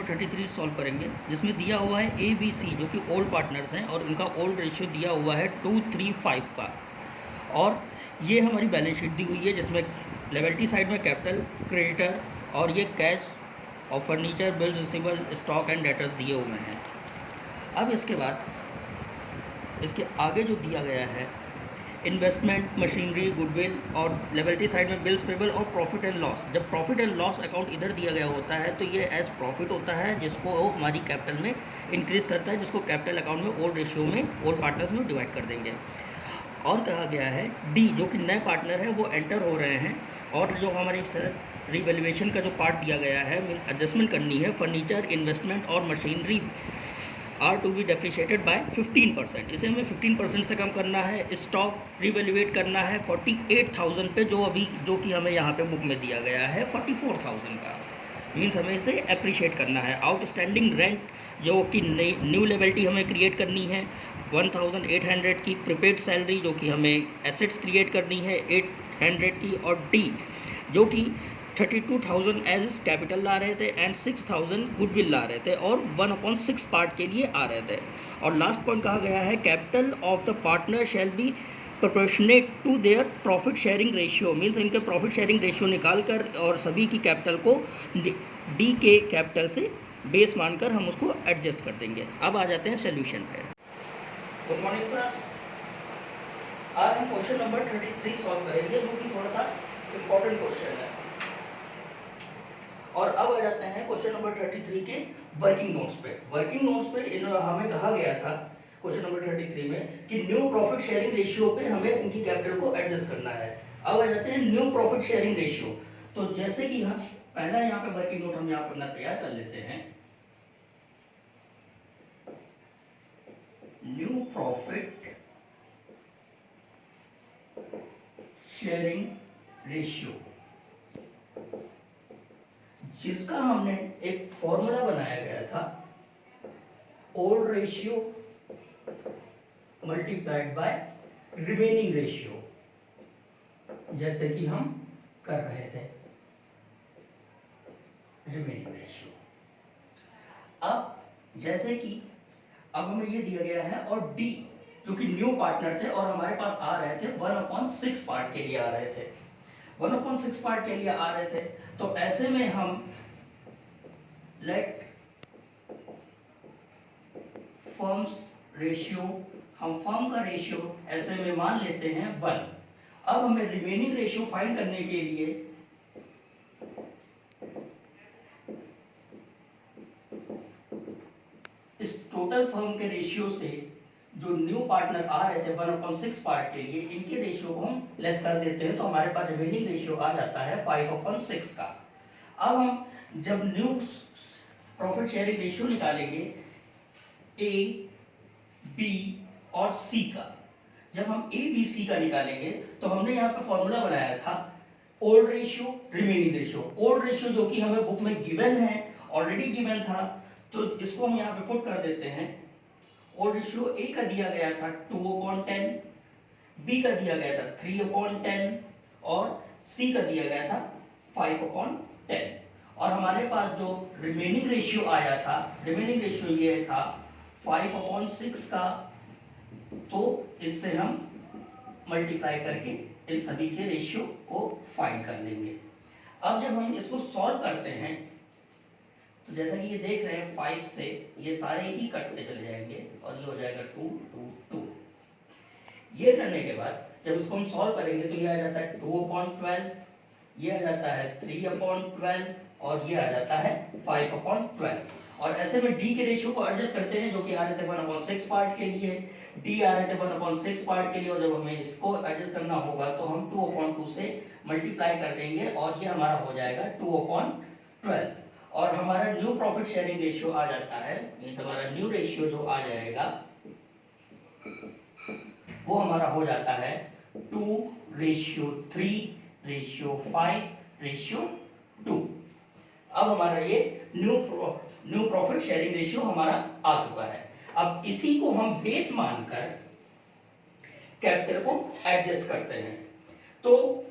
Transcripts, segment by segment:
33 solve करेंगे, जिसमें दिया हुआ है ए बी सी जो कि ओल्ड पार्टनर्स हैं और इनका ओल्ड रेशियो दिया हुआ है 2:3:5 का। और ये हमारी बैलेंस शीट दी हुई है जिसमें लायबिलिटी साइड में कैपिटल, क्रेडिटर और ये कैश और furniture, bills receivable, stock and debtors दिए हुए हैं। अब इसके बाद इसके आगे जो दिया गया है इन्वेस्टमेंट, मशीनरी, गुडविल और लायबिलिटी साइड में बिल्स पेबल और प्रॉफिट एंड लॉस। जब प्रॉफिट एंड लॉस अकाउंट इधर दिया गया होता है तो ये एज प्रॉफिट होता है जिसको हमारी कैपिटल में इंक्रीज करता है, जिसको कैपिटल अकाउंट में ओल्ड रेशियो में ओल्ड पार्टनर्स में डिवाइड कर देंगे। और कहा गया है डी जो कि नए पार्टनर हैं वो एंटर हो रहे हैं और जो हमारी रिवैल्यूएशन का जो पार्ट दिया गया है मीन्स एडजस्टमेंट करनी है, फर्नीचर, इन्वेस्टमेंट और machinery are to be depreciated by 15%। इसे हमें 15% से कम करना है। स्टॉक रिवैल्यूएट करना है 48,000 पे, जो कि हमें यहाँ पे बुक में दिया गया है 44,000 का, मीन्स हमें इसे अप्रिशिएट करना है। आउटस्टैंडिंग रेंट जो कि न्यू लायबिलिटी हमें क्रिएट करनी है 1,800 की। प्रीपेड सैलरी जो कि हमें एसेट्स क्रिएट करनी है 800 की। और डी जो कि 32,000 एज कैपिटल ला रहे थे एंड 6,000 गुडविल ला रहे थे और 1/6 पार्ट के लिए आ रहे थे। और लास्ट पॉइंट कहा गया है capital of the partner shall be proportionate to their profit sharing ratio, means इनके प्रॉफिट शेयरिंग रेशियो निकाल कर और सभी की कैपिटल को डी के कैपिटल से बेस मानकर हम उसको एडजस्ट कर देंगे। अब आ जाते हैं सोल्यूशन पे। Good morning class. आज हम क्वेश्चन नंबर 33 सॉल्व करेंगे जो कि थोड़ा सा इम्पोर्टेंट क्वेश्चन है। और अब आ जाते हैं क्वेश्चन नंबर 33 के वर्किंग नोट्स पे। वर्किंग नोट्स पे हमें कहा गया था क्वेश्चन नंबर 33 में कि न्यू प्रॉफिट शेयरिंग रेशियो पे हमें इनकी कैपिटल को एडजस्ट करना है। अब आ जाते हैं न्यू प्रॉफिट शेयरिंग रेशियो। तो जैसे कि हम पहला यहाँ पे वर्किंग नोट हम यहाँ पर अपना तैयार कर लेते हैं। न्यू प्रॉफिट शेयरिंग रेशियो, जिसका हमने एक फॉर्मूला बनाया गया था old ratio multiplied by remaining ratio, जैसे कि हम कर रहे थे रिमेनिंग रेशियो। अब जैसे कि अब हमें ये दिया गया है और डी जो कि न्यू पार्टनर थे और हमारे पास आ रहे थे 1/6 पार्ट के लिए आ रहे थे, 1/6 पार्ट के लिए आ रहे थे। तो ऐसे में हम लेट फर्म्स रेशियो, हम फर्म का रेशियो ऐसे में मान लेते हैं 1। अब हमें रिमेनिंग रेशियो फाइंड करने के लिए इस टोटल फर्म के रेशियो से जो न्यू पार्टनर आ रहे थे 1/6 पार्ट के लिए, इनके रेशियो को हम लेस कर देते हैं तो हमारे पास रिमेनिंग रेशियो आ जाता है 5/6 का। अब हम जब न्यू प्रॉफिट शेयरिंग रेशियो निकालेंगे ए, बी और सी का, जब हम ए बी सी का निकालेंगे तो हमने यहाँ पे फॉर्मूला बनाया था old ratio remaining ratio. Old ratio जो कि हमें बुक में गिवन है, ऑलरेडी गिवन था, तो इसको हम यहाँ पे पुट कर देते हैं। ओल्ड रेशियो ए का दिया गया था 2/10, बी का दिया गया था 3/10 और सी का दिया गया था 5/10। और हमारे पास जो रिमेनिंग रेशियो आया था, रिमेनिंग रेशियो ये था 5/6 का, तो इससे हम मल्टीप्लाई करके इन सभी के रेशियो को फाइंड कर लेंगे। अब जब हम इसको सॉल्व करते हैं तो जैसा कि ये देख रहे हैं 5 से ये सारे ही कटते चले जाएंगे और ये हो जाएगा 2, 2, 2। ये करने के बाद जब इसको हम सॉल्व करेंगे तो ये आ जाता है 2/12, ये आ जाता है 3/12 और ये आ जाता है 5/12। और ऐसे में डी के रेशियो को एडजस्ट करते हैं जो कि आ रहे थे 1/6 पार्ट के लिए, डी आ रहे थे 1/6 पार्ट के लिए, और जब हमें इसको एडजस्ट करना होगा तो हम 2/2 से मल्टीप्लाई कर देंगे और ये हमारा हो जाएगा 2/12। और हमारा न्यू प्रॉफिट शेयरिंग रेशियो आ जाता है, मींस हमारा न्यू रेशियो जो आ जाएगा वो हमारा हो जाता है 2:3:5:2। अब हमारा ये न्यू प्रॉफिट शेयरिंग रेशियो हमारा आ चुका है। अब इसी को हम बेस मानकर कैपिटल को एडजस्ट करते हैं। तो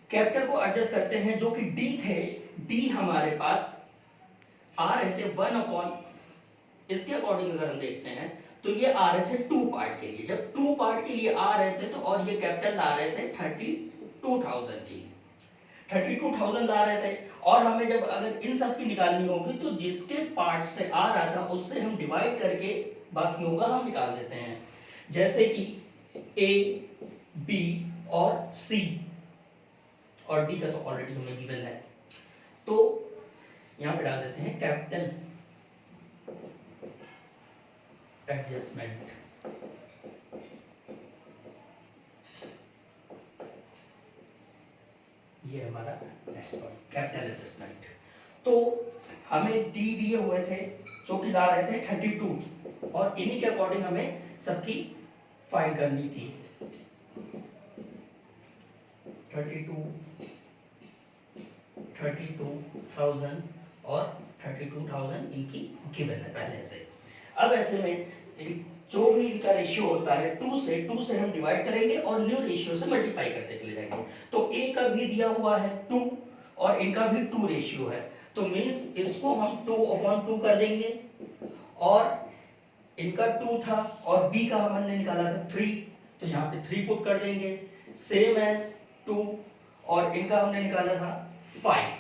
कैपिटल को एडजस्ट करते हैं जो कि डी थे, डी हमारे पास आ रहे थे 1 अपॉन, इसके अकॉर्डिंग अगर हम देखते हैं तो ये आ रहे थे 2 पार्ट के लिए, जब 2 पार्ट के लिए आ रहे थे तो और ये कैपिटल ला रहे थे 32,000 की, 32,000 ला रहे थे। और हमें जब अगर इन सब की निकालनी होगी तो जिसके पार्ट से आ रहा था उससे हम डिवाइड करके बाकियों का हम निकाल देते हैं, जैसे कि ए, बी और सी, और डी का तो ऑलरेडी हमें गिवन है, तो यहां पे डाल देते हैं कैपिटल एडजस्टमेंट। ये हमारा नेक्स्ट पॉइंट कैपिटल एडजस्टमेंट। तो हमें डी दिए हुए थे जो कि ला रहे थे 32, और इन्हीं के अकॉर्डिंग हमें सबकी फाइंड करनी थी। 32,000 और 32,000 इनकी गिवन है पहले से। अब ऐसे में जो भी इनका रेशियो होता है 2 से हम डिवाइड करेंगे और न्यू रेशियो से मल्टीप्लाई करते चले जाएंगे। तो ए का भी दिया हुआ है 2 और इनका भी 2 रेशियो है, तो मींस इसको हम 2/2 कर देंगे, और इनका 2 था और बी का हमने निकाला था 3, तो यहाँ पे 3 पुट कर देंगे, सेम एज 2, और इनका हमने निकाला था 5,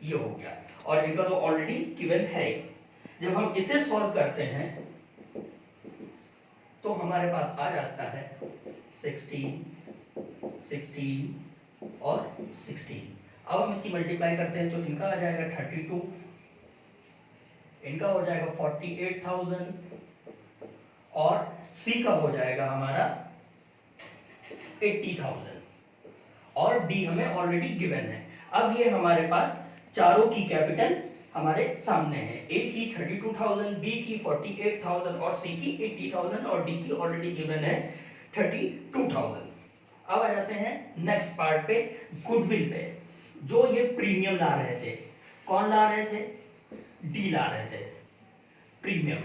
ये हो गया, और इनका तो ऑलरेडी गिवन है। जब हम इसे सॉल्व करते हैं तो हमारे पास आ जाता है 16, 16 और 16। अब हम इसकी मल्टीप्लाई करते हैं तो इनका आ जाएगा 32, इनका हो जाएगा 48,000, और सी का हो जाएगा हमारा 80,000, और डी हमें ऑलरेडी गिवन है। अब ये हमारे पास चारों की कैपिटल हमारे सामने है, ए की 32,000, बी की 48,000 और सी की 80,000, और डी की ऑलरेडी गिवन है 32,000। अब आ जाते हैं नेक्स्ट पार्ट पे, गुडविल पे। जो ये प्रीमियम ला रहे थे, कौन ला रहे थे? डी ला रहे थे प्रीमियम,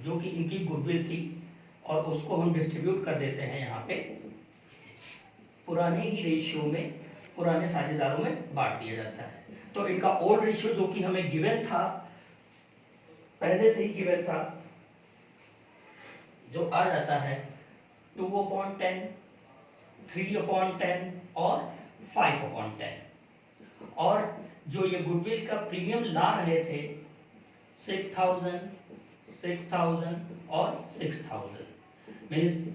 जो कि इनकी गुडविल थी, और उसको हम डिस्ट्रीब्यूट कर देते हैं यहाँ पे पुराने ही रेशियो में, पुराने साझेदारों में बांट दिया जाता है। तो इनका ओल्ड रेशियो जो कि हमें गिवन था, पहले से ही गिवन था, जो आ जाता है 2/10, 3/10 और 5/10, और जो ये गुडविल का प्रीमियम ला रहे थे 6,000, 6,000 और 6,000, मीन्स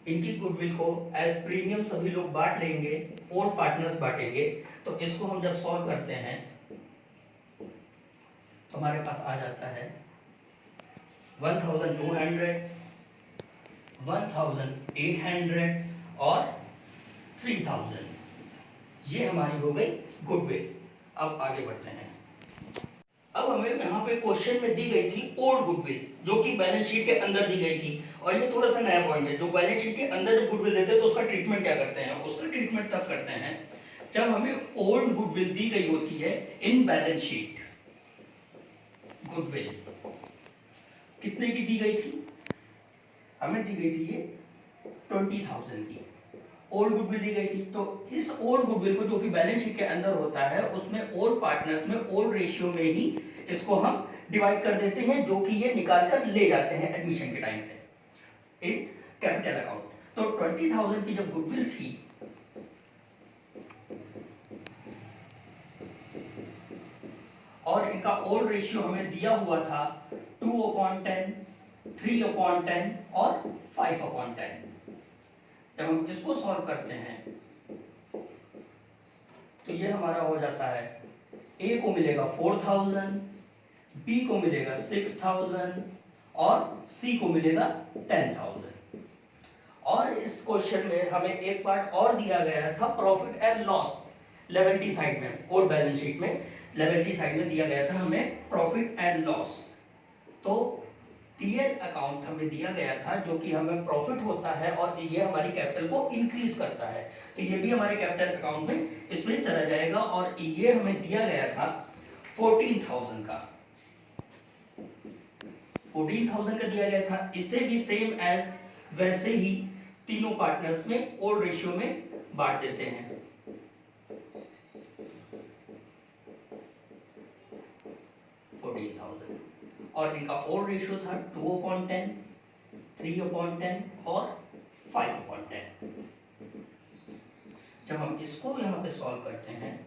इनकी गुडविल को एज प्रीमियम सभी लोग बांट लेंगे, ओल्ड पार्टनर्स बांटेंगे। तो इसको हम जब सॉल्व करते हैं तो हमारे पास आ जाता है 1,200, 1,800 और 3,000। ये हमारी हो गई गुडविल। अब आगे बढ़ते हैं। अब हमें यहाँ पे क्वेश्चन में दी गई थी ओल्ड गुडविल, जो कि बैलेंस शीट के अंदर दी गई थी, और ये थोड़ा सा नया पॉइंट है। जो बैलेंस शीट के अंदर जब गुडविल देते हैं तो उसका ट्रीटमेंट क्या करते हैं? उसका ट्रीटमेंट तब करते हैं जब हमें ओल्ड गुडविल दी गई होती है इन बैलेंस शीट। गुडविल कितने की दी गई थी? हमें दी गई थी ये 20,000 की ओल्ड गुडविल दी गई थी। तो इस ओल्ड गुडविल को, जो कि बैलेंस शीट के अंदर होता है, उसमें ओल्ड पार्टनर्स में ओल्ड रेशियो में ही इसको हम डिवाइड कर देते हैं, जो कि ये निकाल कर ले जाते हैं एडमिशन के टाइम पे इन कैपिटल अकाउंट। तो 20,000 की जब गुडविल थी, और इनका ओल्ड रेशियो हमें दिया हुआ था 2/10, 3/10 और 5/10। जब हम इसको सॉल्व करते हैं तो ये हमारा हो जाता है, ए को मिलेगा 4,000, बी को मिलेगा 6,000 और सी को मिलेगा 10,000। और इस क्वेश्चन में हमें एक पार्ट और दिया गया था profit and loss, liability side में, और बैलेंस शीट में लिएबिलिटी साइड में दिया गया था हमें प्रॉफिट एंड लॉस। तो पीएल अकाउंट हमें दिया गया था, जो कि हमें प्रॉफिट होता है और ये हमारी कैपिटल को इंक्रीज करता है, तो ये भी हमारे कैपिटल अकाउंट में इसमें चला जाएगा। और ये हमें दिया गया था 14,000 का, 14,000 का दिया गया था। इसे भी सेम एज वैसे ही तीनों पार्टनर्स में ओल्ड रेशियो में बांट देते हैं। 40,000 और इनका ओल्ड रेशियो था 2/10, 3/10 और 5/10। जब हम इसको यहाँ पे सॉल्व करते हैं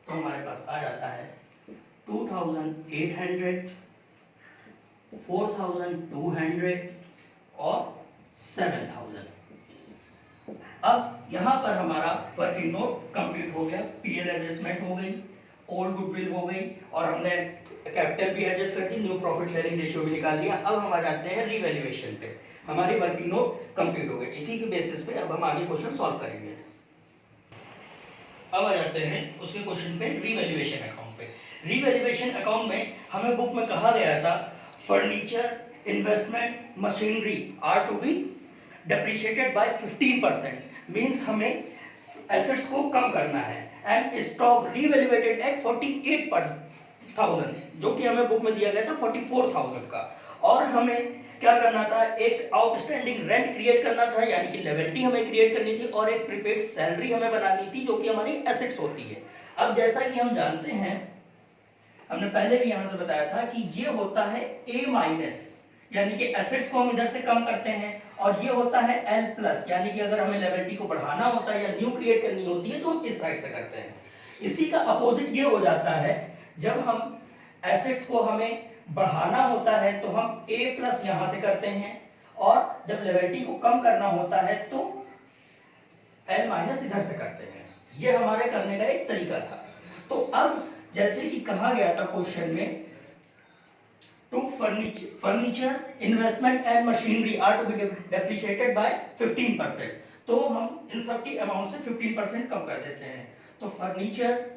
तो हमारे पास आ जाता है 2,800, 4,200 और 7,000। अब यहाँ पर हमारा वर्किंग नोट कंप्लीट हो गया, पीएल एडजस्टमेंट हो गई, ओल्ड गुडविल हो गई और हमने कैपिटल भी एडजस्ट कर दी, न्यू प्रॉफिट शेयरिंग रेशियो भी निकाल लिया। अब हम आ जाते हैं रीवैल्यूएशन पे। हमारी वर्किंग नोट कंप्लीट हो गई, इसी के बेसिस पे अब हम आगे क्वेश्चन सॉल्व करेंगे। अब आ जाते हैं उसके क्वेश्चन पे, रीवैल्यूएशन अकाउंट पे। रीवैल्यूएशन अकाउंट में हमें बुक में कहा गया था furniture, investment, machinery are to be depreciated by 15%, means हमें एसेट्स को कम करना है। एंड स्टॉक रीवैल्यूएटेड एट 48,000, जो कि हमें बुक में दिया गया था 44,000 का। और हमें क्या करना था, एक आउटस्टैंडिंग रेंट क्रिएट करना था, यानी कि लिएबिलिटी हमें क्रिएट करनी थी, और एक प्रीपेड सैलरी हमें बनानी थी, जो कि हमारी एसेट्स होती है। अब जैसा कि हम जानते हैं, हमने पहले भी यहां से बताया था कि ये होता है ए माइनस, यानी कि एसेट्स को हम इधर से कम करते हैं, और ये होता है एल प्लस, यानी कि अगर हमें लिएबिलिटी को बढ़ाना होता है या न्यू क्रिएट करनी होती है तो हम इस साइड से करते हैं। इसी का अपोजिट ये हो जाता है, जब हम एसेट्स को हमें बढ़ाना होता है तो हम ए प्लस यहां से करते हैं, और जब लिएबिलिटी को कम करना होता है तो एल माइनस इधर से करते हैं। ये हमारे करने का एक तरीका था। तो अब जैसे कि कहा गया था क्वेश्चन में, to furniture, investment and machinery are to be depreciated by 15%, तो हम इन सब की अमाउंट से 15% कम कर देते हैं। तो फर्नीचर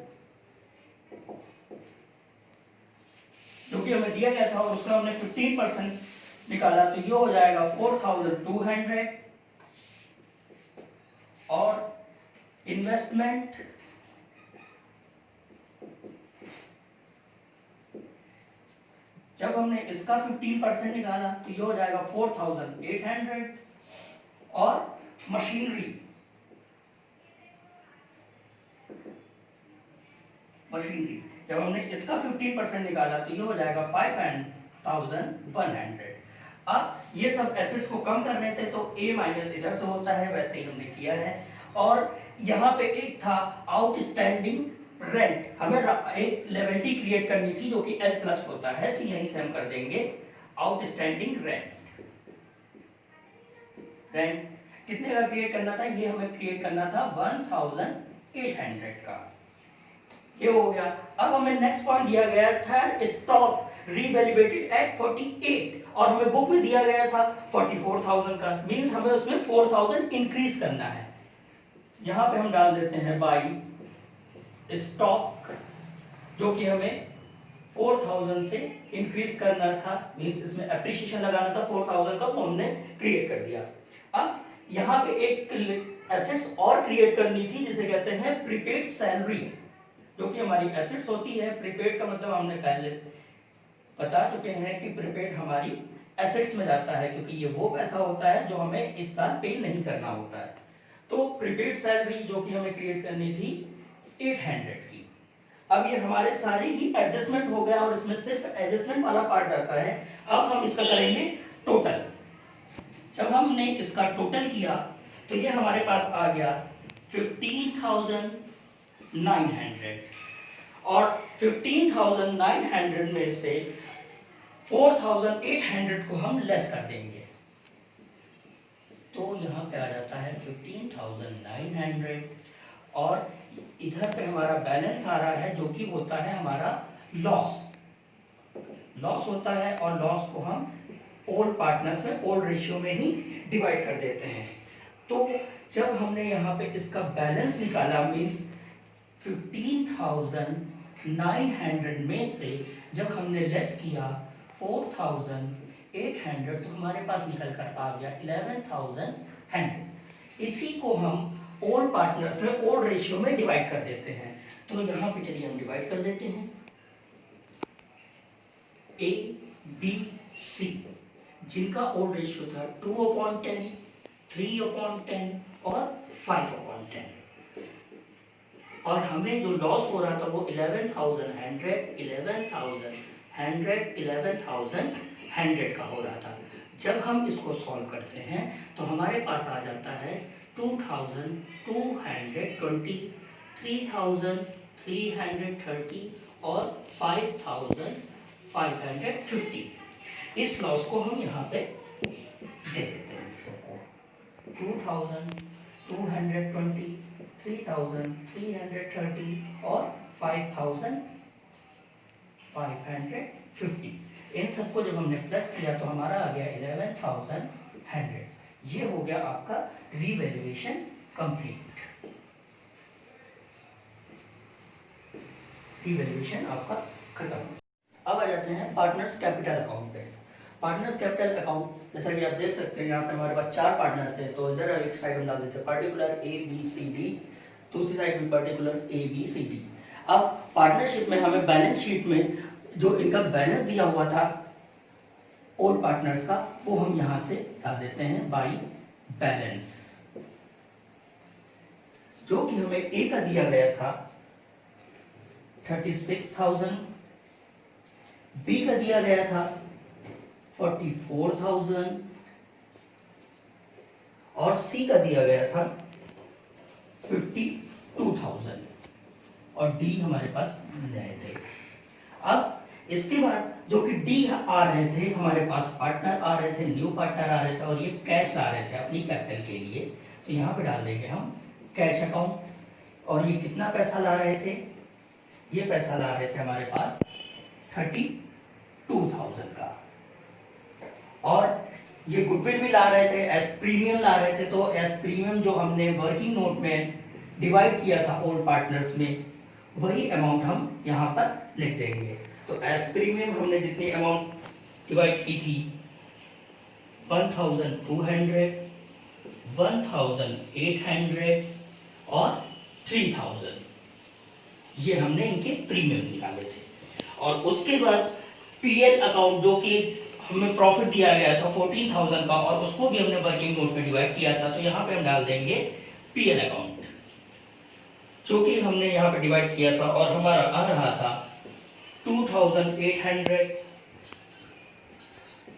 जो कि हमें दिया गया था और उसका हमने 15% निकाला, तो ये हो जाएगा 4,200, और इन्वेस्टमेंट जब हमने इसका 15% निकाला तो ये हो जाएगा 4,800, और मशीनरी जब हमने इसका 15% निकाला तो ये हो जाएगा 5,100। अब ये सब एसेट्स को कम कर रहे थे तो ए माइनस इधर से होता है, वैसे ही हमने किया है। और यहाँ पे एक था आउटस्टैंडिंग रेंट, हमें एक लिएबिलिटी क्रिएट करनी थी जो कि एल प्लस होता है, तो यहीं से हम कर देंगे आउटस्टैंडिंग रेंट। रेंट कितने का क्रिएट करना था, ये हमें क्रिएट करना था 1,800 का। ये हो गया। अब हमें नेक्स्ट पॉइंट दिया गया था स्टॉक रीवैल्यूएटेड एट 48, और हमें बुक में दिया गया था 44,000 का, मींस हमें उसमें 4,000 इंक्रीज करना है। यहां पे हम डाल देते हैं बाई स्टॉक, जो कि हमें 4,000 से इंक्रीज करना था, मींस इसमें एप्रिसिएशन लगाना था 4,000 का, तो हमने क्रिएट कर दिया। अब यहाँ पे एक एसेट्स और क्रिएट करनी थी जिसे कहते हैं प्रीपेड सैलरी, जो कि हमारी एसेट्स होती है। प्रीपेड का मतलब हमने पहले बता चुके हैं कि प्रीपेड हमारी एसेट्स में जाता है, क्योंकि ये वो पैसा होता है जो हमें इस साल पे नहीं करना होता है। तो प्रीपेड सैलरी जो कि हमें क्रिएट करनी थी 800 की। अब ये हमारे सारे ही एडजस्टमेंट हो गया और इसमें सिर्फ एडजस्टमेंट वाला पार्ट जाता है। अब हम इसका करेंगे टोटल। जब हमने इसका टोटल किया तो ये हमारे पास आ गया 15,900, और 15,900 में से 4,800 को हम लेस कर देंगे, तो यहाँ पे आ जाता है 15,900, और इधर पे हमारा बैलेंस आ रहा है जो कि होता है हमारा लॉस होता है, और लॉस को हम ओल्ड पार्टनर्स में ओल्ड रेशियो में ही डिवाइड कर देते हैं। तो जब हमने यहाँ पे इसका बैलेंस निकाला, मींस 15,900 में से जब हमने लेस किया 4,800, तो हमारे पास निकल कर आ गया 11,100। इसी को हम ओल्ड पार्टनर्स में ओल्ड रेशियो में डिवाइड कर देते हैं। तो यहाँ पे चलिए हम डिवाइड कर देते हैं, ए बी सी, जिनका ओल्ड रेशियो था 2/10, 3/10 और 5/10। और हमें जो लॉस हो रहा था वो 11,100 का हो रहा था। जब हम इसको सॉल्व करते हैं तो हमारे पास आ जाता है 2,220, 3,330 और 5,550। इस लॉस को हम यहाँ पे दे देते हैं सबको। 2,220, 3,330 और 5,550। इन सबको जब हमने प्लस किया तो हमारा आ गया 11,100। ये हो गया आपका रीवैल्यूएशन कंप्लीट। रीवैल्यूएशन आपका खत्म। अब आ जाते हैं पार्टनर्स कैपिटल अकाउंट पे। पार्टनर्स कैपिटल अकाउंट, जैसा कि आप देख सकते हैं यहाँ पे हमारे पास 4 पार्टनर्स हैं, तो इधर एक साइड में डाल देते हैं पर्टिकुलर ABCD, दूसरी साइड में पर्टिकुलर ABCD। अब पार्टनरशिप में हमें बैलेंस शीट में जो इनका बैलेंस दिया हुआ था ओल्ड पार्टनर्स का, वो हम यहां से डाल देते हैं बाई बैलेंस। जो कि हमें ए का दिया गया था 36,000, बी का दिया गया था 44,000 और सी का दिया गया था 52,000 और डी हमारे पास नए थे। अब इसके बाद जो कि डी आ रहे थे, हमारे पास पार्टनर आ रहे थे, न्यू पार्टनर आ रहे थे और ये कैश ला रहे थे अपनी कैपिटल के लिए, तो यहाँ पे डाल देंगे हम कैश अकाउंट। और ये कितना पैसा ला रहे थे? ये पैसा ला रहे थे हमारे पास 32,000 का। और ये गुडविल भी ला रहे थे, एस प्रीमियम ला रहे थे, तो एस प्रीमियम जो हमने वर्किंग नोट में डिवाइड किया था ओल्ड पार्टनर्स में, वही अमाउंट हम यहाँ पर लिख देंगे। तो एस प्रीमियम हमने जितनी अमाउंट डिवाइड की थी 1,200, 1,800 और 3,000, ये हमने इनके प्रीमियम निकाले थे। और उसके बाद पीएल अकाउंट जो कि हमें प्रॉफिट दिया गया था 14,000 का, और उसको भी हमने वर्किंग नोट में डिवाइड किया था, तो यहाँ पे हम डाल देंगे पीएल अकाउंट जो कि हमने यहाँ पे डिवाइड किया था और हमारा आ रहा था 2,800,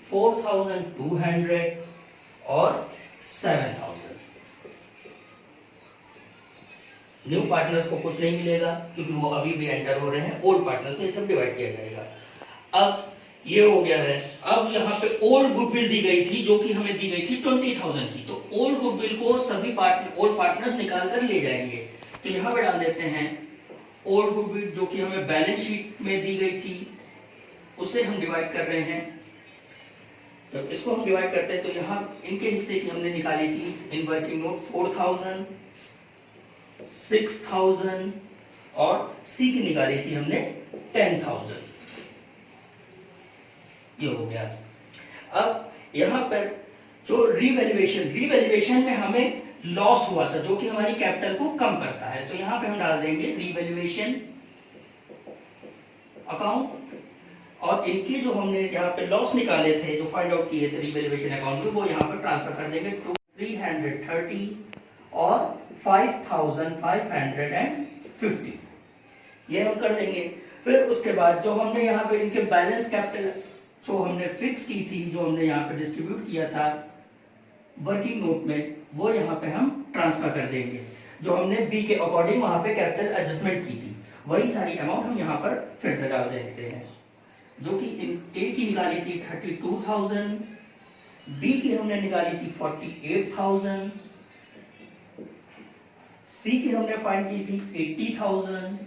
4,200 और 7,000। न्यू पार्टनर्स को कुछ नहीं मिलेगा क्योंकि वो अभी भी एंटर हो रहे हैं, ओल्ड पार्टनर्स में ये सब डिवाइड किया जाएगा। अब ये हो गया है। अब यहाँ पे ओल्ड गुडविल दी गई थी जो कि हमें दी गई थी 20,000 की, तो ओल्ड गुडविल को सभी ओल्ड पार्टनर्स निकाल कर ले जाएंगे। तो यहाँ पे डाल देते हैं ओल्ड गुडविल जो कि हमें बैलेंस शीट में दी गई थी, उसे हम डिवाइड कर रहे हैं। जब इसको हम डिवाइड करते हैं तो यहाँ इनके हिस्से की हमने निकाली थी इन वर्किंग नोट 4,000, 6,000 और सी की निकाली थी हमने 10,000। ये हो गया। अब यहाँ पर जो रीवैल्यूएशन में हमें लॉस हुआ था जो कि हमारी कैपिटल को कम करता है, तो यहाँ पे हम डाल देंगे रीवैल्यूएशन अकाउंट। और इनके जो हमने यहाँ पे लॉस निकाले थे, जो फाइंड आउट किए थे रीवैल्यूएशन अकाउंट में, वो यहाँ पे ट्रांसफर कर देंगे 330 और 5,550। ये हम कर देंगे। फिर उसके बाद जो हमने यहाँ पे इनके बैलेंस कैपिटल जो हमने फिक्स की थी, जो हमने यहाँ पे डिस्ट्रीब्यूट किया था वर्किंग नोट में, वो यहाँ पे हम ट्रांसफर कर देंगे। जो हमने बी के अकॉर्डिंग वहां पे कैपिटल एडजस्टमेंट की थी, वही सारी अमाउंट हम यहाँ पर फिर से डाल देते हैं। जो कि ए की निकाली थी 32,000, बी की हमने निकाली थी 48,000, सी की हमने फाइंड की थी 80,000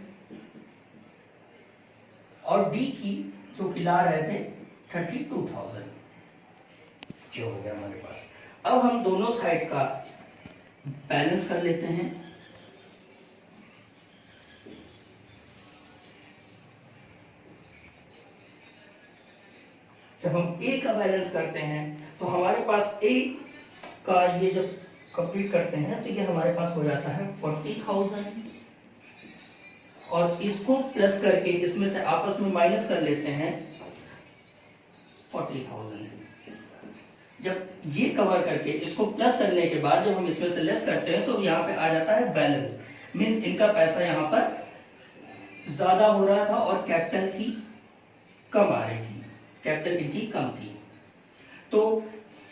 और डी की जो कि ला रहे थे 32,000। जो हो गया हमारे पास। अब हम दोनों साइड का बैलेंस कर लेते हैं। जब हम ए का बैलेंस करते हैं तो हमारे पास ए का ये जब कंप्लीट करते हैं तो ये हमारे पास हो जाता है 40,000 और इसको प्लस करके इसमें से आपस में माइनस कर लेते हैं 40,000। जब ये कवर करके इसको प्लस करने के बाद जब हम इसमें से लेस करते हैं तो यहाँ पे आ जाता है बैलेंस। मीन्स इनका पैसा यहाँ पर ज्यादा हो रहा था और कैपिटल थी कम आ रही थी, कैपिटल इनकी कम थी। तो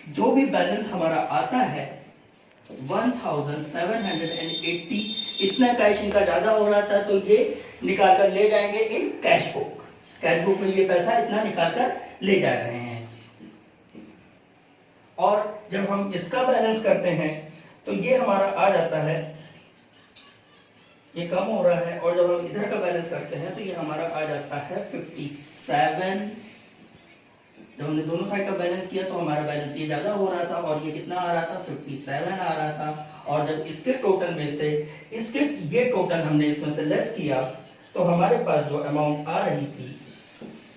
जो भी बैलेंस हमारा आता है 1780, इतना कैश इनका ज्यादा हो रहा था तो ये निकाल कर ले जाएंगे in cash book. Cash book में ये पैसा इतना निकाल कर ले जा रहे हैं। और जब हम इसका बैलेंस करते हैं तो ये हमारा आ जाता है, ये कम हो रहा है, और जब हम इधर का बैलेंस करते हैं तो ये हमारा आ जाता है 57। जब हमने दोनों साइड का बैलेंस किया तो हमारा बैलेंस ये ज्यादा हो रहा था और ये कितना आ रहा था, 57 आ रहा था। और जब इसके टोटल में से इसके ये टोटल हमने इसमें से लेस किया तो हमारे पास जो अमाउंट आ रही थी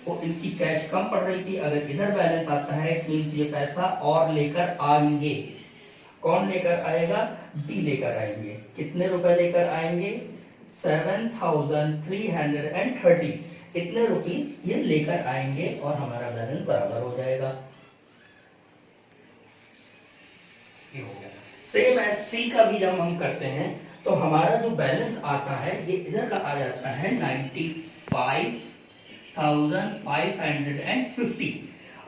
वो इनकी कैश कम पड़ रही थी। अगर इधर बैलेंस आता है इट मींस ये पैसा और लेकर आएंगे। कौन लेकर आएगा? बी लेकर आएंगे। कितने रुपए लेकर आएंगे? 7330। इतने रुपीस ये लेकर आएंगे और हमारा बैलेंस बराबर हो जाएगा। ये हो गया। सेम एज सी का भी जब हम करते हैं तो हमारा जो बैलेंस आता है ये इधर का आ जाता है 95,550।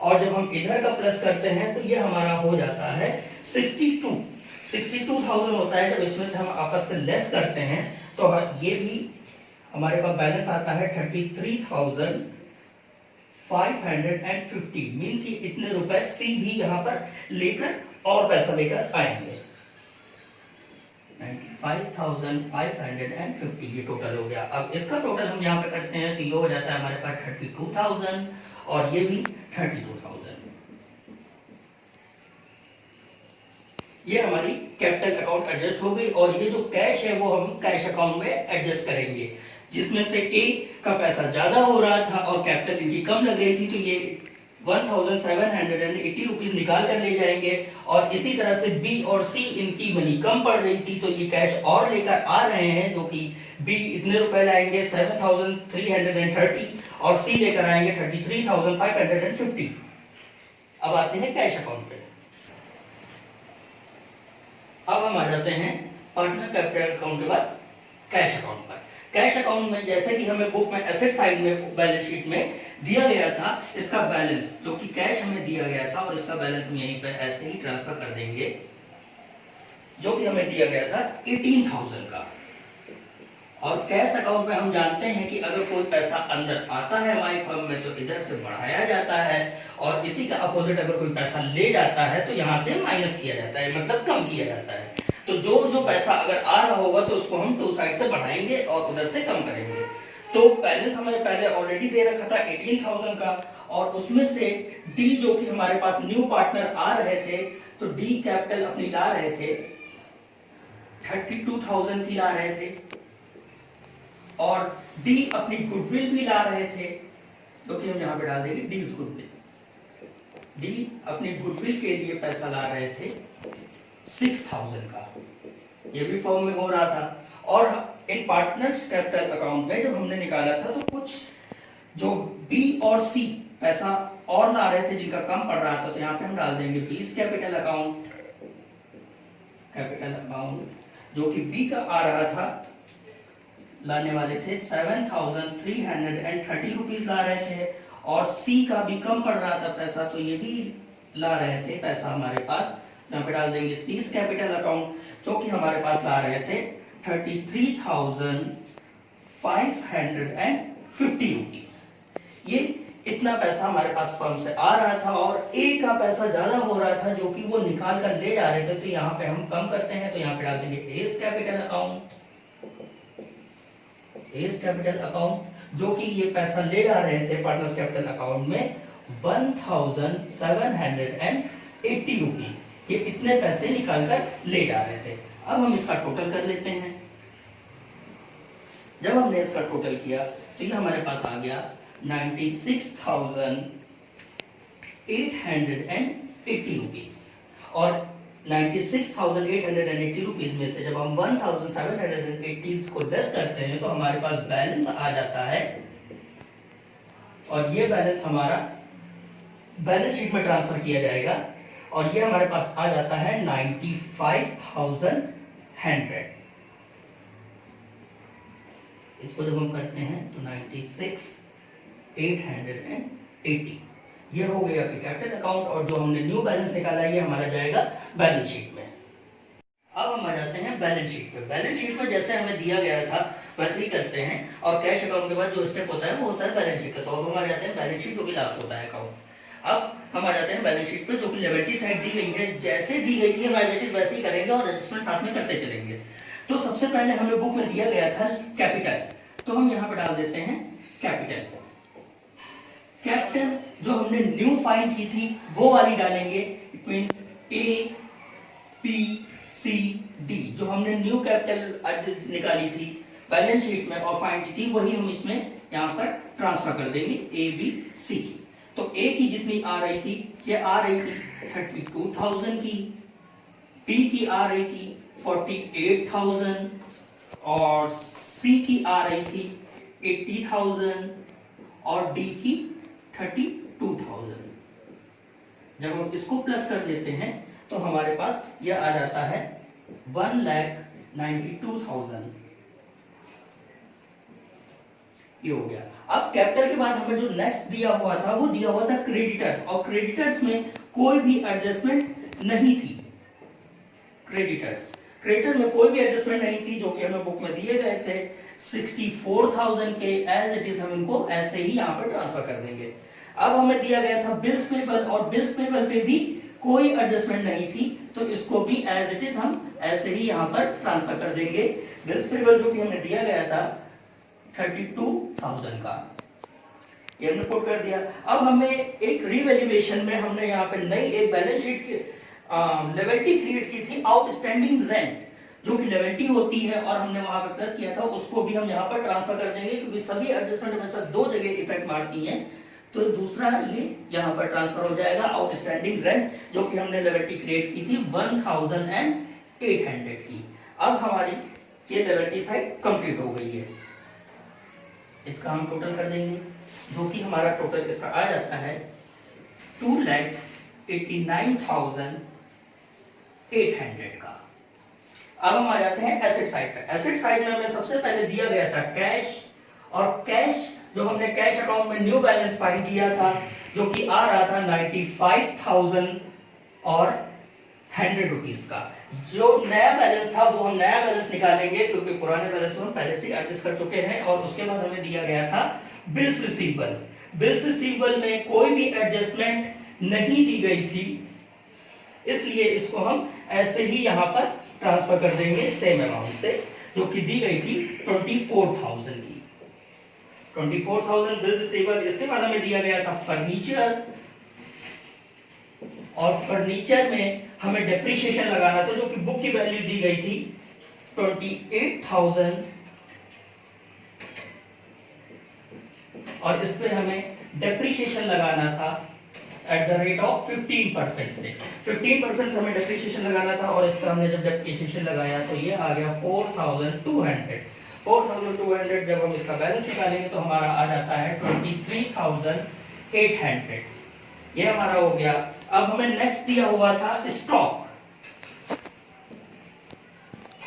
और जब हम इधर का प्लस करते हैं तो ये हमारा हो जाता है 62,000 होता है। जब इसमें से हम आपस से लेस करते हैं तो ये भी हमारे पास बैलेंस आता है 33,550। मीन्स ये इतने रुपए सी भी यहाँ पर लेकर और पैसा लेकर आएंगे। 95,550 ये टोटल हो गया। अब इसका टोटल हम यहाँ पे करते हैं तो ये हो जाता है हमारे पास 32,000 और ये भी 32,000। ये हमारी कैपिटल अकाउंट एडजस्ट हो गई। और ये जो कैश है वो हम कैश अकाउंट में एडजस्ट करेंगे, जिसमें से ए का पैसा ज्यादा हो रहा था और कैपिटल इनकी कम लग रही थी तो ये 1780 रुपीज निकाल कर ले जाएंगे। और इसी तरह से बी और सी इनकी मनी कम पड़ रही थी तो ये कैश और लेकर आ रहे हैं, जो कि बी इतने रुपए लाएंगे 7330 और सी लेकर आएंगे 33,550। अब आते हैं कैश अकाउंट पे। अब हम आ जाते हैं पार्टनर कैपिटल अकाउंट के बाद कैश अकाउंट पर। कैश अकाउंट में जैसे कि हमें बुक में एसेट साइड में बैलेंस शीट में दिया गया था, इसका बैलेंस जो कि कैश हमें दिया गया था और इसका बैलेंस हम यहीं पे ऐसे ही ट्रांसफर कर देंगे। जो कि हमें दिया गया था 18,000 का। और कैश अकाउंट में हम जानते हैं कि अगर कोई पैसा अंदर आता है हमारी फर्म में तो इधर से बढ़ाया जाता है और इसी का अपोजिट अगर कोई पैसा ले जाता है तो यहाँ से माइनस किया जाता है, मतलब कम किया जाता है। तो जो पैसा अगर आ रहा होगा तो उसको हम टू साइड से बढ़ाएंगे और उधर से कम करेंगे। तो बैलेंस हमें पहले ऑलरेडी दे रखा था 18,000 का और उसमें से डी जो कि हमारे पास न्यू पार्टनर आ रहे थे तो डी कैपिटल अपनी ला रहे थे 32,000 की ला रहे थे और डी अपनी गुडविल भी ला रहे थे, जो कि हम यहां पे डाल देंगे डीज गुडविल। डी अपनी गुडविल के लिए पैसा ला रहे थे 6,000 का, ये भी फॉर्म में हो रहा था। और इन पार्टनर्स कैपिटल अकाउंट में जब हमने निकाला था तो कुछ जो बी और सी पैसा और ला रहे थे जिनका कम पड़ रहा था तो यहाँ पे हम डाल देंगे बीस कैपिटल अकाउंट। कैपिटल अकाउंट जो कि बी का आ रहा था, लाने वाले थे 7,330 रुपीज ला रहे थे और सी का भी कम पड़ रहा था पैसा तो ये भी ला रहे थे पैसा हमारे पास। यहाँ पे डाल देंगे सीज कैपिटल अकाउंट जो कि हमारे पास ला रहे थे 33,550 रुपीज। ये इतना पैसा हमारे पास फर्म से आ रहा था और ए का पैसा ज्यादा हो रहा था जो कि वो निकाल कर ले जा रहे थे तो यहाँ पे हम कम करते हैं तो यहाँ पे डाल देंगे S capital account. S capital account जो कि ये पैसा ले जा रहे थे पार्टनर्स कैपिटल अकाउंट में 1,780 रुपीज, ये इतने पैसे निकाल कर ले जा रहे थे। अब हम इसका टोटल कर लेते हैं। जब हमने इसका टोटल किया तो ये हमारे पास आ गया 96,880 रुपीज और 96,880 रुपीज में से जब हम 1,780 को लेस करते हैं तो हमारे पास बैलेंस आ जाता है और ये बैलेंस हमारा बैलेंस शीट में ट्रांसफर किया जाएगा और ये हमारे पास आ जाता है 95,100। इसको जब हम करते हैं तो 96,880 ये हो गया कैपिटल अकाउंट, और जो हमने न्यू बैलेंस निकाला ये हमारा जाएगा बैलेंस शीट में। अब हम आ जाते हैं बैलेंस शीट पे। बैलेंस शीट में जैसे हमें दिया गया था वैसे ही करते हैं, और कैश अकाउंट के बाद जो स्टेप होता है वो होता है बैलेंस शीट का। तो अब हम आ जाते हैं बैलेंस शीट, जो कि लास्ट होता है अकाउंट। अब हम आ जाते हैं बैलेंस शीट पे, जो कि लिएबिलिटी साइड दी गई है, जैसे दी गई थी हम एज वैसे ही करेंगे और एडजस्टमेंट साथ में करते चलेंगे। तो सबसे पहले हमें बुक में दिया गया था कैपिटल, तो हम यहाँ पे डाल देते हैं कैपिटल। कैपिटल जो हमने न्यू फाइंड की थी वो वाली डालेंगे, it means A P C D, जो हमने न्यू कैपिटल निकाली थी बैलेंस शीट में और फाइंड की थी वही हम इसमें यहाँ पर ट्रांसफर कर देंगे ए बी सी की। तो ए की जितनी आ रही थी ये आ रही थी 32,000 की, पी की आ रही थी 48,000 और सी की आ रही थी 80,000 और डी की 32,000। जब हम इसको प्लस कर देते हैं तो हमारे पास यह आ जाता है 1,92,000। ये हो गया। अब कैपिटल के बाद हमें जो नेक्स्ट दिया हुआ था वो दिया हुआ था क्रेडिटर्स, और क्रेडिटर्स में कोई भी एडजस्टमेंट नहीं थी। क्रेडिटर में कोई भी एडजस्टमेंट नहीं थी, जो कि हमें बुक में दिए गए थे 64,000 के एज इट इज हम इनको ऐसे ही यहाँ पर ट्रांसफर कर देंगे। अब हमें दिया गया था बिल्स पेबल, और बिल्स पेबल पे भी कोई एडजस्टमेंट नहीं थी, तो इसको भी एज इट इज हम ऐसे ही यहाँ पर ट्रांसफर कर देंगे। बिल्स पेबल जो कि हमें दिया गया था 32,000 का, ये हमने पुट कर दिया। अब हमें एक रिवैल्यूएशन में हमने यहाँ पे नई एक बैलेंस शीट की लिएबिलिटी क्रिएट की थी, आउटस्टैंडिंग रेंट, जो कि लिएबिलिटी होती है, और हमने वहां पे प्लस किया था, उसको भी हम यहाँ पर ट्रांसफर कर देंगे, क्योंकि सभी एडजस्टमेंट हमेशा दो जगह इफेक्ट मारती हैं। तो दूसरा ये यहाँ पर ट्रांसफर हो जाएगा आउटस्टैंडिंग रेंट, जो कि हमने लिएबिलिटी क्रिएट की थी 1,800 की। अब हमारी ये लिएबिलिटी साइड कंप्लीट हो गई है। इसका हम टोटल कर देंगे, जो कि हमारा टोटल इसका आ जाता है 2,89,800 का। अब हम आ जाते हैं एसेट साइड पर। एसेट साइड में हमें सबसे पहले दिया गया था कैश, और कैश जो हमने कैश अकाउंट में न्यू बैलेंस फाइंड किया था, जो कि आ रहा था 95,000 और 100 रुपीज का। जो नया बैलेंस था वो हम नया बैलेंस निकालेंगे, क्योंकि पुराने बैलेंस को हम पहले से एडजस्ट कर चुके हैं। और उसके बाद हमें दिया गया था बिल्स रिसीवेबल। बिल्स रिसीवेबल में कोई भी एडजस्टमेंट नहीं दी गई थी, इसलिए इसको हम ऐसे ही यहां पर ट्रांसफर कर देंगे सेम अमाउंट से, जो कि दी गई थी 24,000 की। 24,000 बिल रिसीवेबल। इसके बाद हमें दिया गया था फर्नीचर, और फर्नीचर में हमें डेप्रिसिएशन लगाना था, जो कि बुक की वैल्यू दी गई थी 28,000, और इस पे हमें डेप्रिसिएशन लगाना था एट द रेट ऑफ 15% से। 15% हमें डेप्रिसिएशन लगाना था, और इसका हमने जब डेप्रिसिएशन लगाया तो ये आ गया 4,200। 4,200 जब हम इसका बैलेंस निकालेंगे तो हमारा आ जाता है 23,800। ये हमारा हो गया। अब हमें नेक्स्ट दिया हुआ था स्टॉक।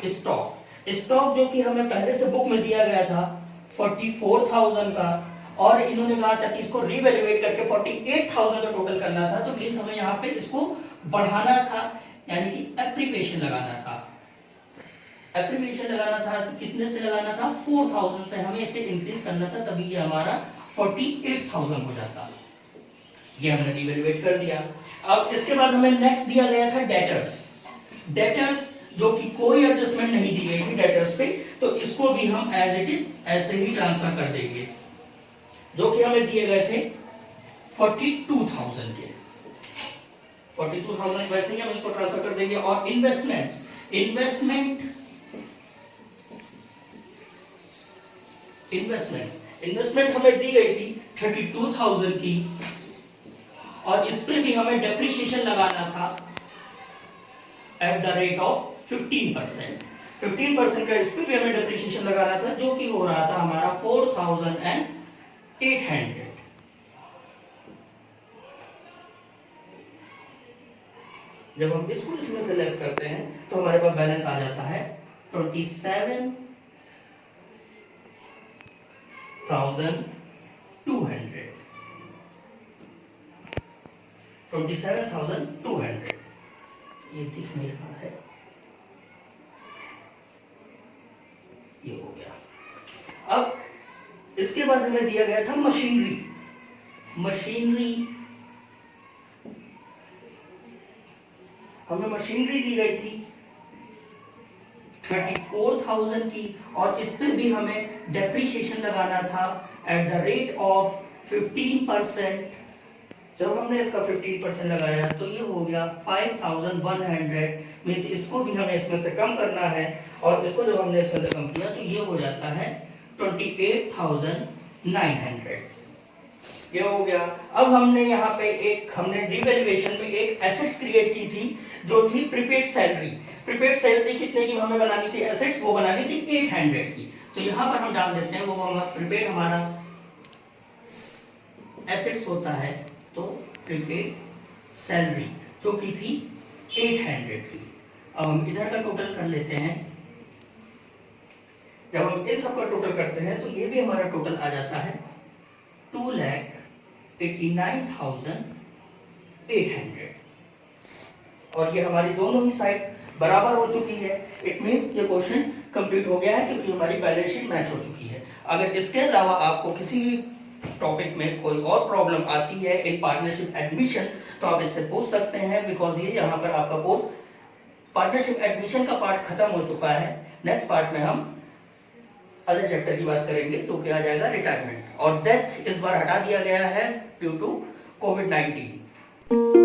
स्टॉक जो कि हमें पहले से बुक में दिया गया था 44,000 का, और इन्होंने कहा था कि इसको रिवैल्यूएट करके 48,000 का टोटल करना था। तो मींस हमें यहाँ पे इसको बढ़ाना था, यानी कि एप्रीसिएशन लगाना था। एप्रीसिएशन लगाना था तो कितने से लगाना था? 4,000 से हमें इसे इंक्रीज करना था, तभी ये हमारा 48,000 हो जाता। ये हमने रिवैल्यूएट कर दिया। अब इसके बाद हमें नेक्स्ट दिया गया था डेटर्स, जो कि कोई एडजस्टमेंट नहीं दी गई थी डेटर्स पे, तो इसको भी हम एज इट इज ऐसे ही ट्रांसफर कर देंगे, जो कि हमें दिए गए थे 42,000 के। 42,000 वैसे ही हम इसको ट्रांसफर कर देंगे। और इन्वेस्टमेंट हमें दी गई थी 32,000 की, और इस पे भी हमें डेप्रिसिएशन लगाना था एट द रेट ऑफ 15%। 15% का इस पे भी हमें डेप्रिसिएशन लगाना था, जो कि हो रहा था हमारा 4,800। जब हम इसको इसमें से लेस करते हैं तो हमारे पास बैलेंस आ जाता है 27,800। 27,200 ये दिख नहीं रहा है, ये हो गया। अब इसके बाद हमें दिया गया था मशीनरी हमें मशीनरी दी गई थी 34,000 की, और इस पे भी हमें डेप्रिसिएशन लगाना था एट द रेट ऑफ 15%। जब हमने इसका 15% लगाया तो ये हो गया 5,100, मीन्स इसको भी हमें इसमें से कम करना है, और इसको जब हमने इसमें से कम किया तो ये हो जाता है 28,900। ये हो गया। अब हमने यहाँ पे हमने रिवैल्यूएशन में एक एसेट्स क्रिएट की थी जो थी प्रीपेड सैलरी। प्रीपेड सैलरी कितने की हमें बनानी थी एसेट्स, वो बनानी थी 800 की। तो यहाँ पर हम डाल देते हैं, वो प्रीपेड हमारा एसेट्स होता है, तो प्रीपेड सैलरी जो की थी 800 की। अब हम इधर का टोटल कर लेते हैं। जब हम इन सब का टोटल करते हैं तो ये भी हमारा टोटल आ जाता है 2,89,800, और ये हमारी दोनों ही साइड बराबर हो चुकी है। इट मींस ये क्वेश्चन कंप्लीट हो गया है, क्योंकि हमारी बैलेंस शीट मैच हो चुकी है। अगर इसके अलावा आपको किसी भी टॉपिक में कोई और प्रॉब्लम आती है इन पार्टनरशिप एडमिशन, तो आप इससे पूछ सकते हैं, बिकॉज ये यहाँ पर आपका कोर्स पार्टनरशिप एडमिशन का पार्ट खत्म हो चुका है। नेक्स्ट पार्ट में हम अदर चैप्टर की बात करेंगे, जो कि आ जाएगा रिटायरमेंट, और डेथ इस बार हटा दिया गया है ड्यू टू कोविड-19।